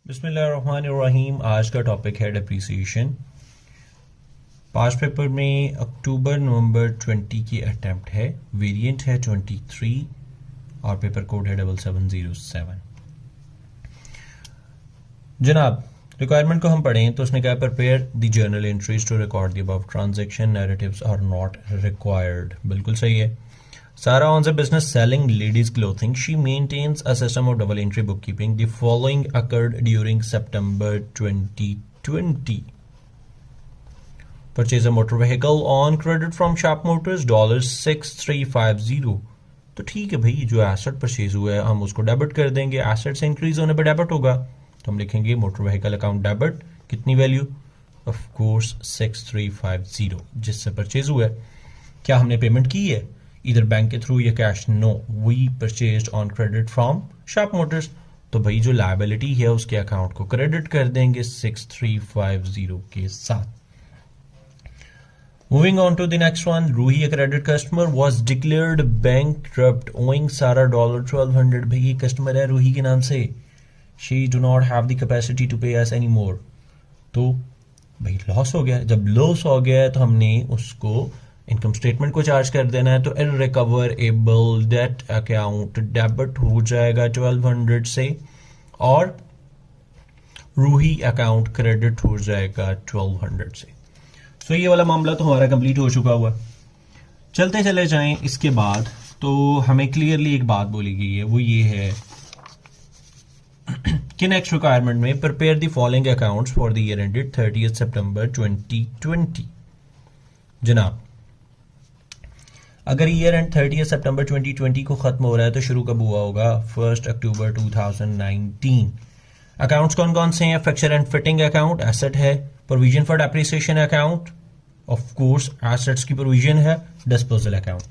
बिस्मिल्लाहिर्रहमानिर्रहीम। आज का टॉपिक है डिप्रिसिएशन। पास्ट पेपर में अक्टूबर नवंबर 20 की अटेम्प्ट है, वेरिएंट है 23 और पेपर कोड है 7707। जनाब, रिक्वायरमेंट को हम पढ़ें तो उसने कहा prepare the journal entries to record the above transaction, narratives are not required. बिल्कुल सही है। Sarah owns a business selling ladies' clothing. She maintains a system of double entry bookkeeping. The following occurred during September 2020. Purchase a motor vehicle on credit from Sharp Motors $6350. तो ठीक है भाई, जो asset purchase हुआ है हम उसको debit कर देंगे। एसेट से इंक्रीज होने पर डेबिट होगा तो हम लिखेंगे मोटर व्हीकल अकाउंट डेबिट। कितनी वैल्यू? ऑफ कोर्स 6350 जिससे परचेज हुआ है। क्या हमने पेमेंट की है इधर बैंक के थ्रू या cash? No, we purchased on credit from sharp motors. तो भाई जो लायबिलिटी है उसके अकाउंट को क्रेडिट कर देंगे 6350 के साथ। Moving on to the next one, Ruhi, a credit customer, was declared bankrupt owing Sara $1200। भाई ये कस्टमर है रूही के नाम से। She do not have the capacity to pay us any more. तो भाई लॉस हो गया। जब लॉस हो गया तो हमने उसको इनकम स्टेटमेंट को चार्ज कर देना है। तो इररिकवरेबल डेट अकाउंट डेबिट हो जाएगा 1200 से और रूही अकाउंट क्रेडिट हो जाएगा 1200 से। सो ये वाला मामला तो हमारा कंप्लीट हो चुका हुआ। चलते चले जाएं इसके बाद तो हमें क्लियरली एक बात बोली गई है, वो ये है कि नेक्स्ट रिक्वायरमेंट में prepare the following accounts for the year ended 30 सितंबर 2020। जनाब, अगर ईयर एंड 30 सितंबर 2020 को खत्म हो रहा है तो शुरू कब हुआ होगा? 1 अक्टूबर 2019। अकाउंट्स कौन कौन से हैं? Fixture and fitting account asset है, provision for depreciation account of course assets की प्रोविजन है, डिस्पोजल अकाउंट।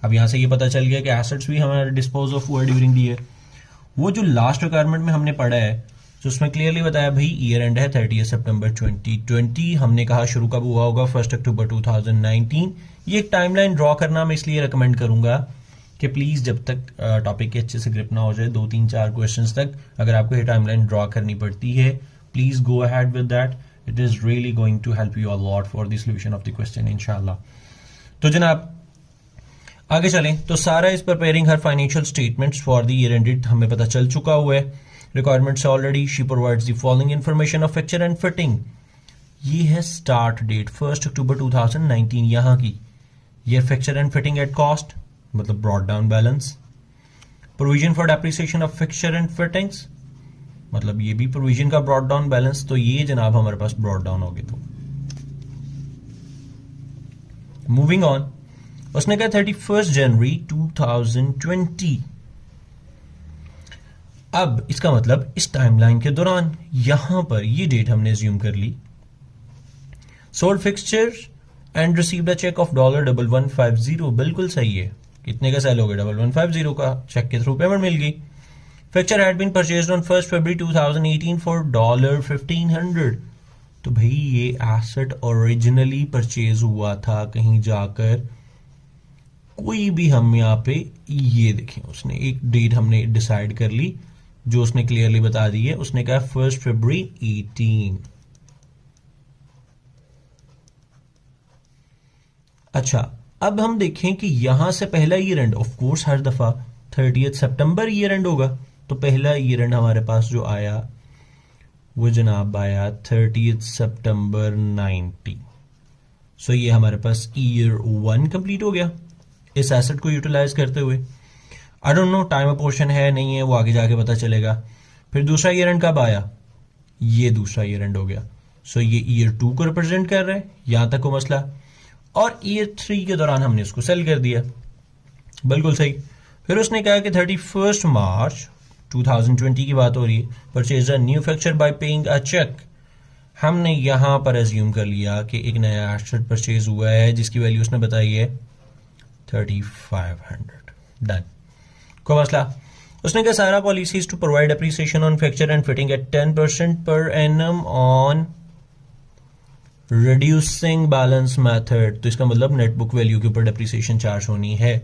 अब यहां से ये पता चल गया कि एसेट्स भी हमारे डिस्पोज ऑफ हुआ ड्यूरिंग द ईयर। वो जो लास्ट रिक्वायरमेंट में हमने पढ़ा है तो उसमें क्लियरली बताया भाई ईयर एंड है 30 सितंबर 2020। हमने कहा शुरू कब हुआ होगा? 1 अक्टूबर 2019। ये एक टाइमलाइन ड्रॉ करना मैं इसलिए रिकमेंड करूंगा कि प्लीज जब तक टॉपिक के अच्छे से ग्रिप ना हो जाए 2-3-4 क्वेश्चंस तक अगर आपको ये टाइमलाइन ड्रॉ करनी पड़ती है, please go ahead with that. It is really going to help you a lot for the solution of the question इंशाल्लाह। तो जनाब आगे चलें तो Sara is preparing her financial statements for the year ended हमें पता चल चुका हुआ है। Requirements already. She provides the following information of fixture and fitting. ये है स्टार्ट डेट 1 अक्टूबर 2019 यहाँ की। ये fixture and fitting at cost मतलब brought down balance. Provision for depreciation of fixture and fittings मतलब ये भी प्रोविजन का ब्रॉड डाउन बैलेंस। तो ये जनाब हमारे पास ब्रॉड डाउन हो गए। तो मूविंग ऑन, उसने कहा 31 जनवरी 2020। अब इसका मतलब इस टाइमलाइन के दौरान यहां पर ये डेट हमने अज्यूम कर ली। Sold fixture and received a cheque of $1150। बिल्कुल सही है। कितने का सेल हो गया? 1150 का। चेक के थ्रू पेमेंट मिल गई। Fixture had been purchased on 1 February 2018 for $1500। तो भाई ये एसेट ओरिजिनली परचेज हुआ था कहीं जाकर। कोई भी हम यहाँ पे ये देखें, उसने एक डेट हमने डिसाइड कर ली जो उसने क्लियरली बता दी है। उसने कहा 1 फरवरी 18। अच्छा, अब हम देखें कि यहां से पहला ईयर एंड ऑफ कोर्स हर दफा 30 सितंबर ईयर एंड होगा। तो पहला ईयर एंड हमारे पास जो आया वो जनाब आया 30 सितंबर 90। सो ये हमारे पास ईयर 1 कंप्लीट हो गया इस एसेट को यूटिलाइज करते हुए। I don't know time portion है नहीं है, वो आगे जाके पता चलेगा। फिर दूसरा ईयर एंड कब आया? ये दूसरा ईयर एंड हो गया। सो ये ईयर 2 को रिप्रेजेंट कर रहा है, यहां तक को मसला। और ईयर 3 के दौरान हमने उसको सेल कर दिया। बिल्कुल सही। फिर उसने कहा कि 31 मार्च 2020 की बात हो रही है। Purchase a new fixture by paying a cheque. हमने यहां पर एज्यूम कर लिया कि एक नया एसेट परचेज हुआ है जिसकी वैल्यू उसने बताई है 3500। डन। कोई मसला? उसने कहा Sara policies to provide appreciation on fixture and fitting at 10% per annum on reducing balance method. तो इसका मतलब नेट बुक वैल्यू के ऊपर डेप्रिसिएशन चार्ज होनी है।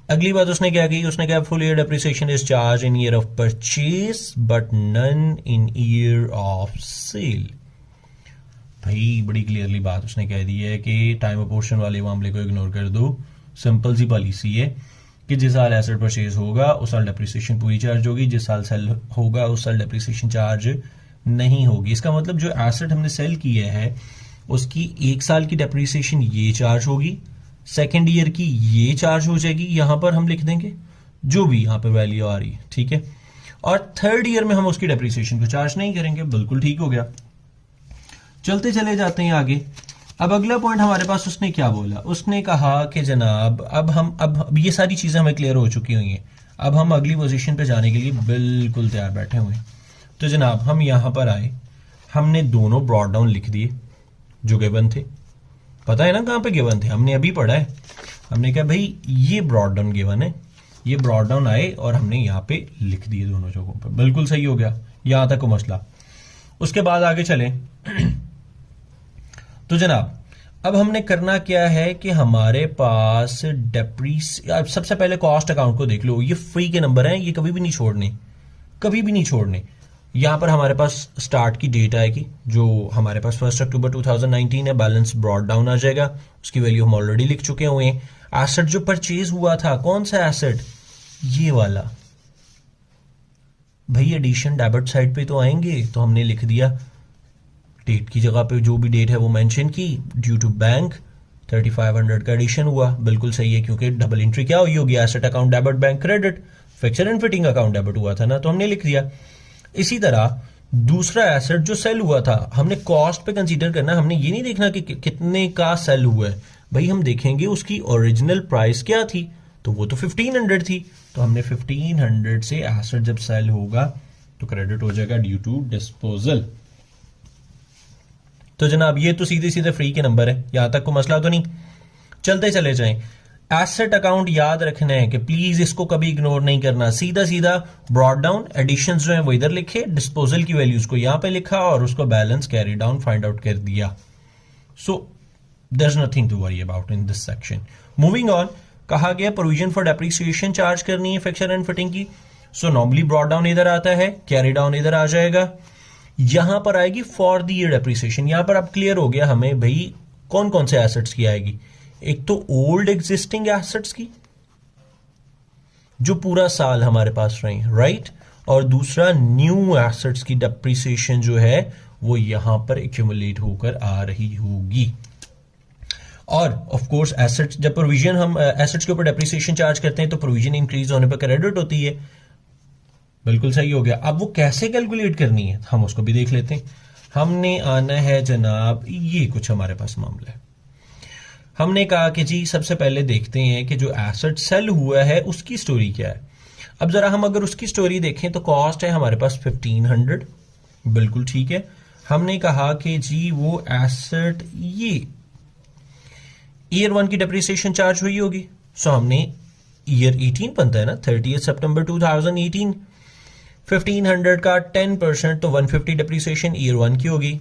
अगली बात उसने क्या की, उसने कहा full year depreciation is charge in year of purchase but none in year of sale. भाई बड़ी क्लियरली बात उसने कह दी है कि टाइम अपोर्शन वाले मामले को इग्नोर कर दो। सिंपल सी पॉलिसी है कि जिस साल एसेट परचेज होगा उस साल डेप्रिसिएशन पूरी चार्ज होगी, जिस साल सेल होगा उस साल डेप्रिसिएशन चार्ज नहीं होगी। इसका मतलब जो एसेट हमने सेल किया है उसकी एक साल की डेप्रिसिएशन ये चार्ज होगी, सेकेंड ईयर की ये चार्ज हो जाएगी, यहां पर हम लिख देंगे जो भी यहां पर वैल्यू आ रही है, ठीक है। और थर्ड ईयर में हम उसकी डेप्रिसिएशन को चार्ज नहीं करेंगे। बिल्कुल ठीक हो गया। चलते चले जाते हैं आगे। अब अगला पॉइंट हमारे पास उसने क्या बोला, उसने कहा कि जनाब अब ये सारी चीजें हमें क्लियर हो चुकी हुई हैं, अब हम अगली पोजीशन पे जाने के लिए बिल्कुल तैयार बैठे हुए हैं। तो जनाब हम यहां पर आए, हमने दोनों ब्रॉड डाउन लिख दिए जो गिवन थे। पता है ना कहां पे गिवन थे, हमने अभी पढ़ा है। हमने कहा भाई ये ब्रॉड डाउन गिवन है, ये ब्रॉड डाउन आए और हमने यहाँ पे लिख दिए दोनों जगहों पर। बिल्कुल सही हो गया, यहां तक को मसला। उसके बाद आगे चले तो जनाब अब हमने करना क्या है कि हमारे पास सबसे पहले कॉस्ट अकाउंट को देख लो। ये फ्री के नंबर हैं, ये कभी भी नहीं छोड़ने, कभी भी नहीं छोड़ने। यहां पर हमारे पास स्टार्ट की डेट आएगी जो हमारे पास 1 अक्टूबर 2019 है, बैलेंस ब्रॉड डाउन आ जाएगा, उसकी वैल्यू हम ऑलरेडी लिख चुके हुए हैं। एसेट जो परचेज हुआ था, कौन सा एसेट, ये वाला। भाई एडिशन डेबिट साइड पे तो आएंगे, तो हमने लिख दिया डेट की जगह पे जो भी डेट है वो मेंशन की, ड्यू टू बैंक 3500 का एडिशन हुआ। बिल्कुल सही है क्योंकि डबल एंट्री क्या हुई होगी, asset account debit bank credit, fixer and fitting account debit हुआ था ना, तो हमने लिख दिया। इसी तरह दूसरा एसेट जो सेल हुआ था, हमने कॉस्ट पे कंसीडर करना, हमने ये नहीं देखना कि कितने का सेल हुआ है। भाई हम देखेंगे उसकी ओरिजिनल प्राइस क्या थी, तो वो तो 1500 थी, तो हमने 1500 से एसेट जब सेल होगा तो क्रेडिट हो जाएगा ड्यू टू डिस्पोजल। तो जनाब ये तो सीधे सीधे फ्री के नंबर है, यहां तक को मसला तो नहीं। चलते चले जाएं। एसेट अकाउंट याद रखना है कि प्लीज इसको कभी इग्नोर नहीं करना, सीधा सीधा ब्रॉड डाउन एडिशंस जो है वो इधर लिखे, डिस्पोजल की वैल्यूज को यहां पे लिखा और उसको balance carry down find out कर दिया। So there is nothing to worry about in this section. Moving on, कहा गया प्रोविजन फॉर डेप्रिसिएशन चार्ज करनी है फिक्सर एंड फिटिंग की। सो नॉर्मली ब्रॉड डाउन इधर आता है, कैरी डाउन इधर आ जाएगा, यहां पर आएगी फॉर द ईयर डेप्रिसिएशन। यहां पर अब क्लियर हो गया हमें भाई कौन कौन से एसेट्स की आएगी। एक तो ओल्ड एग्जिस्टिंग एसेट्स की जो पूरा साल हमारे पास रहे, राइट, और दूसरा न्यू एसेट्स की डेप्रिसिएशन जो है वो यहां पर एक्यूमुलेट होकर आ रही होगी। और ऑफ कोर्स एसेट्स, जब प्रोविजन हम एसेट्स के ऊपर डेप्रिसिएशन चार्ज करते हैं तो प्रोविजन इंक्रीज होने पर क्रेडिट होती है। बिल्कुल सही हो गया। अब वो कैसे कैलकुलेट करनी है हम उसको भी देख लेते हैं। हमने आना है जनाब, ये कुछ हमारे पास मामला है। हमने कहा कि जी सबसे पहले देखते हैं कि जो एसेट सेल हुआ है उसकी स्टोरी क्या है। अब जरा हम अगर उसकी स्टोरी देखें तो कॉस्ट है हमारे पास 1500, बिल्कुल ठीक है। हमने कहा कि जी वो एसेट ये ईयर 1 की डेप्रिसिएशन चार्ज हुई होगी, सो हमने ईयर 18 बनता है ना, 30 सितंबर 2018, 1500 का 10% तो 150 डेप्रिसिएशन ईयर 1 की होगी।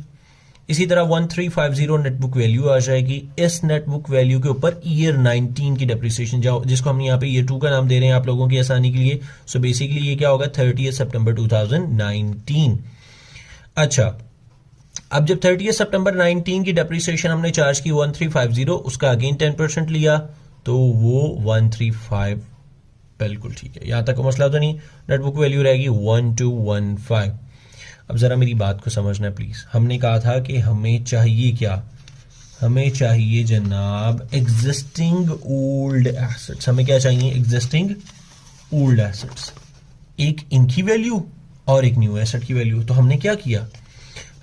इसी तरह 1350 नेटबुक वैल्यू आ जाएगी। इस नेटबुक वैल्यू के ऊपर ईयर 19 की डेप्रिसिएशन जाओ, जिसको हम यहाँ पे ईयर 2 का नाम दे रहे हैं आप लोगों की आसानी के लिए। सो बेसिकली ये क्या होगा, 30 सितंबर 2019। अच्छा, अब जब 30 सितंबर 19 की डेप्रिसिएशन हमने चार्ज की 1350, उसका अगेन 10% लिया तो वो 135, बिल्कुल ठीक है, यहां तक मसला तो नहीं। नेटबुक वैल्यू रहेगी 1215। अब जरा मेरी बात को समझना प्लीज। हमने कहा था कि हमें चाहिए क्या, हमें चाहिए जनाब एग्जिस्टिंग ओल्ड एसेट्स। हमें क्या चाहिए, एग्जिस्टिंग ओल्ड एसेट्स, एक इनकी वैल्यू और एक न्यू एसेट की वैल्यू। तो हमने क्या किया,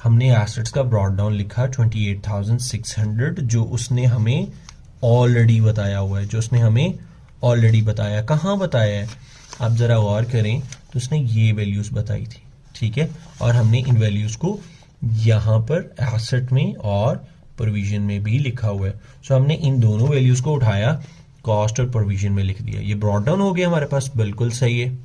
हमने एसेट्स का ब्रॉड डाउन लिखा 28,600 जो उसने हमें ऑलरेडी बताया हुआ है, जो उसने हमें ऑलरेडी बताया। कहाँ बताया है, आप जरा गौर करें तो उसने ये वैल्यूज बताई थी, ठीक है, और हमने इन वैल्यूज को यहां पर एसेट में और प्रोविजन में भी लिखा हुआ है। सो हमने इन दोनों वैल्यूज को उठाया, कॉस्ट और प्रोविजन में लिख दिया। ये ब्रॉड डाउन हो गया हमारे पास, बिल्कुल सही है।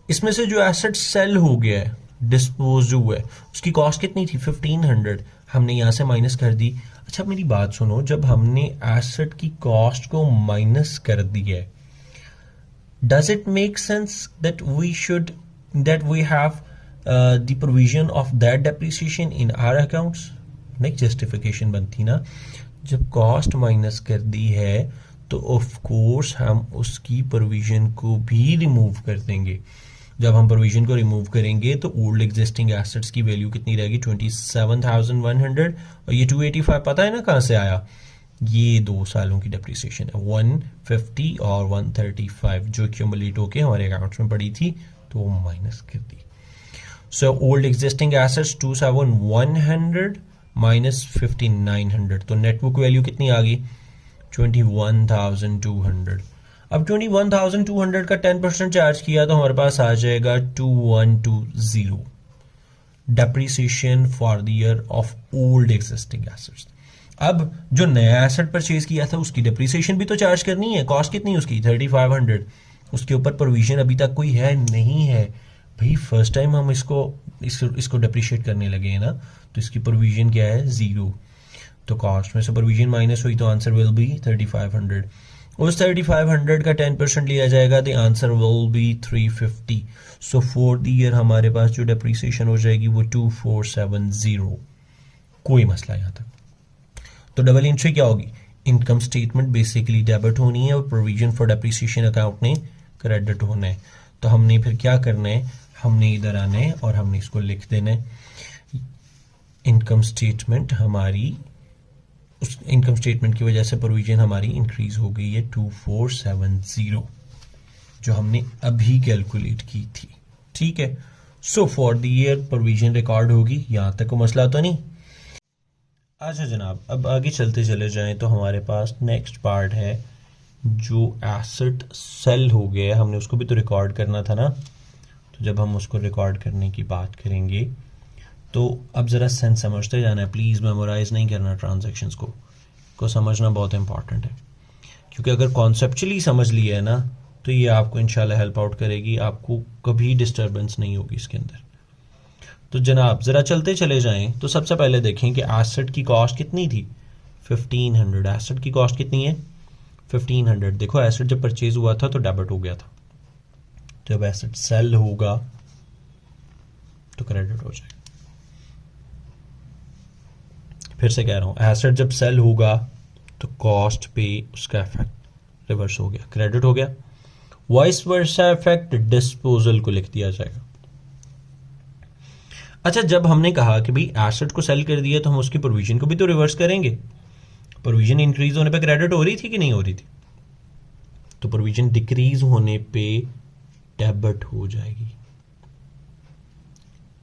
इसमें से जो एसेट सेल हो गया है, डिस्पोज हुआ है, उसकी कॉस्ट कितनी थी 1500, हमने यहां से माइनस कर दी। अच्छा मेरी बात सुनो, जब हमने एसेट की कॉस्ट को माइनस कर दिया है, does it make sense that we have the provision of that depreciation in our accounts? Next justification बनती ना, जब कॉस्ट माइनस कर दी है तो ऑफ कोर्स हम उसकी प्रोविजन को भी रिमूव कर देंगे। जब हम प्रोविजन को रिमूव करेंगे तो ओल्ड एग्जिस्टिंग एसेट्स की वैल्यू कितनी रहेगी 27,100, और ये 285 पता है ना कहाँ से आया, ये 2 सालों की डेप्रिसिएशन है 150 और 135 जो एक्यूमुलेट होके हमारे अकाउंट्स में पड़ी थी, तो वो माइनस कर दी। So old existing assets 27,100 minus 5,900, तो नेट बुक वैल्यू कितनी आ गई 21,200। अब 21,200 का 10% चार्ज किया तो हमारे पास आ जाएगा 2120 depreciation for the year of old existing assets. अब जो नया एसेट परचेज किया था उसकी डेप्रिसिएशन भी तो चार्ज करनी है, कॉस्ट कितनी है उसकी 3,500, उसके ऊपर प्रोविजन अभी तक कोई है नहीं है भाई, फर्स्ट टाइम हम इसको डेप्रिशिएट करने लगे हैं ना, तो इसकी प्रोविजन क्या है 0, तो कॉस्ट में से प्रोविजन माइनस हुई तो आंसर विल बी 3,500। उस 3,500 का 10% लिया जाएगा, the answer will be 350। So for the year हमारे पास जो डेप्रिसिएशन हो जाएगी वो 2470। कोई मसला यहाँ तक। तो डबल एंट्री क्या होगी, इनकम स्टेटमेंट बेसिकली डेबिट होनी है और प्रोविजन फॉर डेप्रिसिएशन अकाउंट ने क्रेडिट होना है। तो हमने फिर क्या करना है, हमने इधर आना है और हमने इसको लिख देना है, इनकम स्टेटमेंट हमारी, उस इनकम स्टेटमेंट की वजह से प्रोविजन हमारी इंक्रीज हो गई है 2470 जो हमने अभी कैलकुलेट की थी, ठीक है। So for the year provision record होगी, यहां तक कोई मसला तो नहीं। अच्छा जनाब, अब आगे चलते चले जाएं तो हमारे पास नेक्स्ट पार्ट है जो एसेट सेल हो गया, हमने उसको भी तो रिकॉर्ड करना था ना, तो जब हम उसको रिकॉर्ड करने की बात करेंगे तो अब ज़रा सेंस समझते जाना है, प्लीज़ मेमोराइज नहीं करना, ट्रांजैक्शंस को समझना बहुत इंपॉर्टेंट है, क्योंकि अगर कॉन्सेप्चुअली समझ लिया है ना तो ये आपको इंशाल्लाह हेल्प आउट करेगी, आपको कभी डिस्टर्बेंस नहीं होगी इसके अंदर। तो जनाब ज़रा चलते चले जाएं तो सबसे पहले देखें कि एसेट की कॉस्ट कितनी थी 1500, एसेट की कॉस्ट कितनी है 1500। देखो एसेट जब परचेज हुआ था तो डेबिट हो गया था, जब एसेट सेल होगा तो क्रेडिट हो जाएगा। फिर से कह रहा हूं, एसेट जब सेल होगा तो कॉस्ट पे उसका इफेक्ट रिवर्स हो गया, क्रेडिट हो गया। वाइस वर्सा इफेक्ट डिस्पोजल को लिख दिया जाएगा। अच्छा, जब हमने कहा कि भाई एसेट को सेल कर दिया तो हम उसकी प्रोविजन को भी तो रिवर्स करेंगे, प्रोविजन इंक्रीज होने पे क्रेडिट हो रही थी कि नहीं हो रही थी, तो प्रोविजन डिक्रीज होने पे डेबिट हो जाएगी,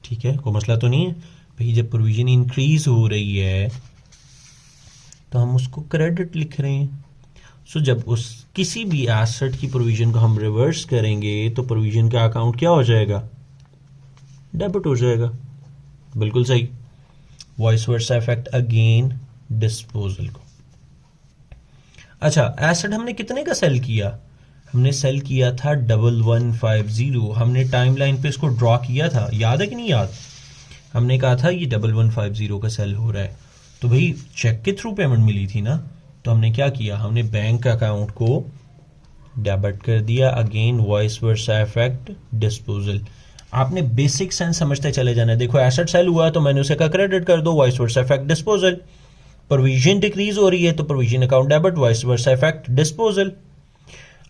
ठीक है, कोई मसला तो नहीं है भाई। जब प्रोविजन इंक्रीज हो रही है तो हम उसको क्रेडिट लिख रहे हैं। सो जब उस किसी भी एसेट की प्रोविजन को हम रिवर्स करेंगे तो प्रोविजन का अकाउंट क्या हो जाएगा, डेबिट हो जाएगा, बिल्कुल सही। Voice versa effect again disposal को। अच्छा, एसेट हमने कितने का सेल किया, हमने सेल किया था 1150। हमने टाइमलाइन पे इसको ड्रॉ किया था, याद है कि नहीं याद, हमने कहा था ये 1150 का सेल हो रहा है, तो भाई चेक के थ्रू पेमेंट मिली थी ना, तो हमने क्या किया, हमने बैंक अकाउंट को डेबिट कर दिया। Again voice versa effect disposal. आपने बेसिक सेंस समझते चले जाना है। देखो एसेट सेल हुआ तो मैंने उसे का क्रेडिट कर दो, voice versa effect disposal. Provision decrease हो रही है तो provision account debit, vice versa effect disposal.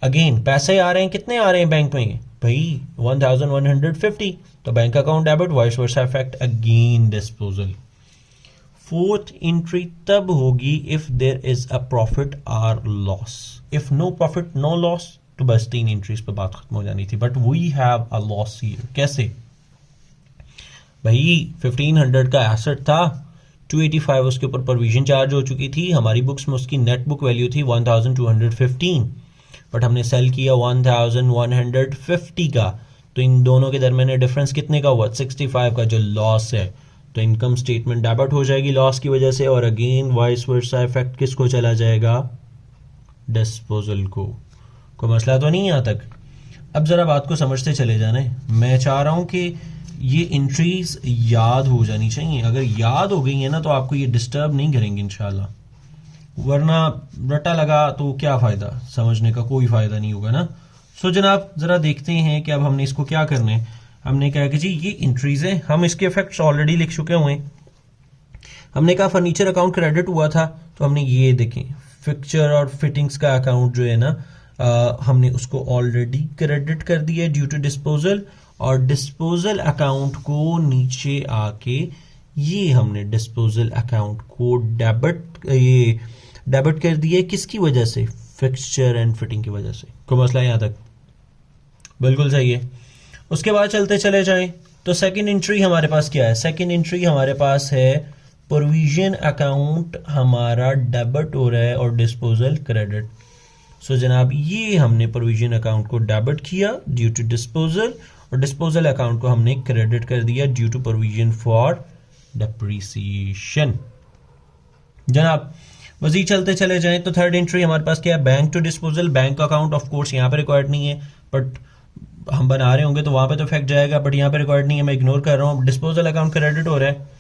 Again पैसे आ रहे हैं, कितने आ रहे हैं बैंक में भाई 1150, तो bank account debit, vice versa effect again disposal. Fourth entry तब होगी if there is a profit or loss, if no profit no loss तो बस 3 एंट्रीज पे बात खत्म हो जानी थी, but we have a loss here. कैसे भाई, 1500 का एसेट था, 285 उसके ऊपर प्रोविजन चार्ज हो चुकी थी, हमारी बुक्स में उसकी नेट बुक वैल्यू थी 1215, बट हमने सेल किया 1150 का, तो इन दोनों के दरमियान डिफरेंस कितने का हुआ 65 का, जो लॉस है, तो इनकम स्टेटमेंट डेबिट हो जाएगी लॉस की वजह से, और अगेन वाइस वर्सा इफेक्ट किसको चला जाएगा, डिस्पोजल को। कोई मसला तो नहीं यहाँ तक। अब जरा बात को समझते चले जाने, मैं चाह रहा हूं कि ये एंट्रीज याद हो जानी चाहिए। अगर याद हो गई है ना तो आपको ये डिस्टर्ब नहीं करेंगे इंशाल्लाह, वरना रटा लगा तो क्या फ़ायदा, समझने का कोई फ़ायदा नहीं होगा ना। सो जनाब ज़रा देखते हैं कि अब हमने इसको क्या करना है। हमने कहा कि जी ये एंट्रीज हैं, हम इसके इफेक्ट्स ऑलरेडी लिख चुके हुए हैं। हमने कहा फर्नीचर अकाउंट क्रेडिट हुआ था, तो हमने ये देखें फिक्चर और फिटिंग्स का अकाउंट जो है ना हमने उसको ऑलरेडी क्रेडिट कर दिया ड्यू टू डिस्पोजल, और डिस्पोजल अकाउंट को नीचे आके ये हमने डिस्पोजल अकाउंट को डेबिट कर दिया। किसकी वजह से? फिक्सचर एंड फिटिंग की वजह से। कोई मसला यहाँ तक? बिल्कुल सही है। उसके बाद चलते चले जाएं तो सेकंड एंट्री हमारे पास क्या है? सेकंड एंट्री हमारे पास है प्रोविजन अकाउंट हमारा डेबिट हो रहा है और डिस्पोजल क्रेडिट। सो जनाब ये हमने प्रोविजन अकाउंट को डेबिट किया ड्यू टू डिस्पोजल, और डिस्पोजल अकाउंट को हमने क्रेडिट कर दिया due to provision for depreciation. जनाब मजीद चलते चले जाएं तो थर्ड एंट्री हमारे पास क्या है? Bank to disposal. Bank account of course यहाँ पे रिक्वायर्ड नहीं है, बट हम बना रहे होंगे तो वहां पे तो इफेक्ट जाएगा, बट यहाँ पे रिक्वायर्ड नहीं है, मैं इग्नोर कर रहा हूँ। डिस्पोजल अकाउंट क्रेडिट हो रहा है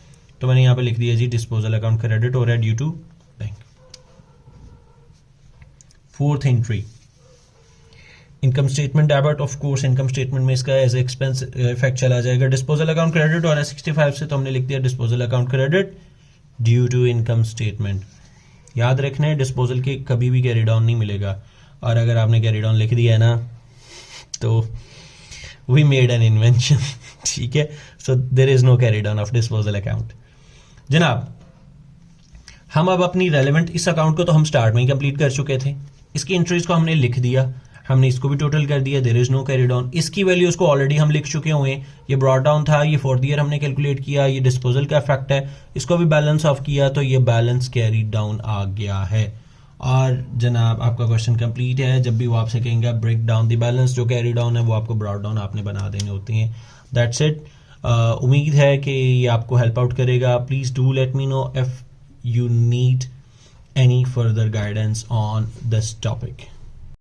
तो मैंने यहाँ पे लिख दिया जी डिस्पोजल अकाउंट क्रेडिट हो रहा है due to bank. Fourth entry income statement debit. Of course income statement में इसका एज एक्सपेंस इफेक्ट चला जाएगा। डिस्पोजल अकाउंट क्रेडिट हो रहा है 65 से, तो हमने लिख दिया disposal account credit due to income statement. याद रखना है डिस्पोजल के कभी भी कैरी डाउन नहीं मिलेगा, और अगर आपने कैरी डाउन लिख दिया है ना तो वी मेड एन इन्वेंशन, ठीक है। So there is no carry down of disposal account. जनाब हम अब अपनी रेलेवेंट इस अकाउंट को तो हम स्टार्ट में ही कंप्लीट कर चुके थे, इसकी एंट्रीज को हमने लिख दिया, हमने इसको भी टोटल कर दिया, there is no carry down. इसकी वैल्यूज को ऑलरेडी हम लिख चुके हुए हैं, ये ब्रॉट डाउन था, ये फोर्थ ईयर हमने कैलकुलेट किया, ये डिस्पोजल का इफेक्ट है, इसको भी बैलेंस ऑफ किया तो ये बैलेंस कैरी डाउन आ गया है। और जनाब आपका क्वेश्चन कंप्लीट है। जब भी वो आपसे कहेंगे ब्रेक डाउन द बैलेंस, जो कैरी डाउन है वो आपको ब्रॉट डाउन आपने बना देने होते हैं। That's it. उम्मीद है कि ये आपको हेल्प आउट करेगा। Please do let me know if you need any further guidance on this topic.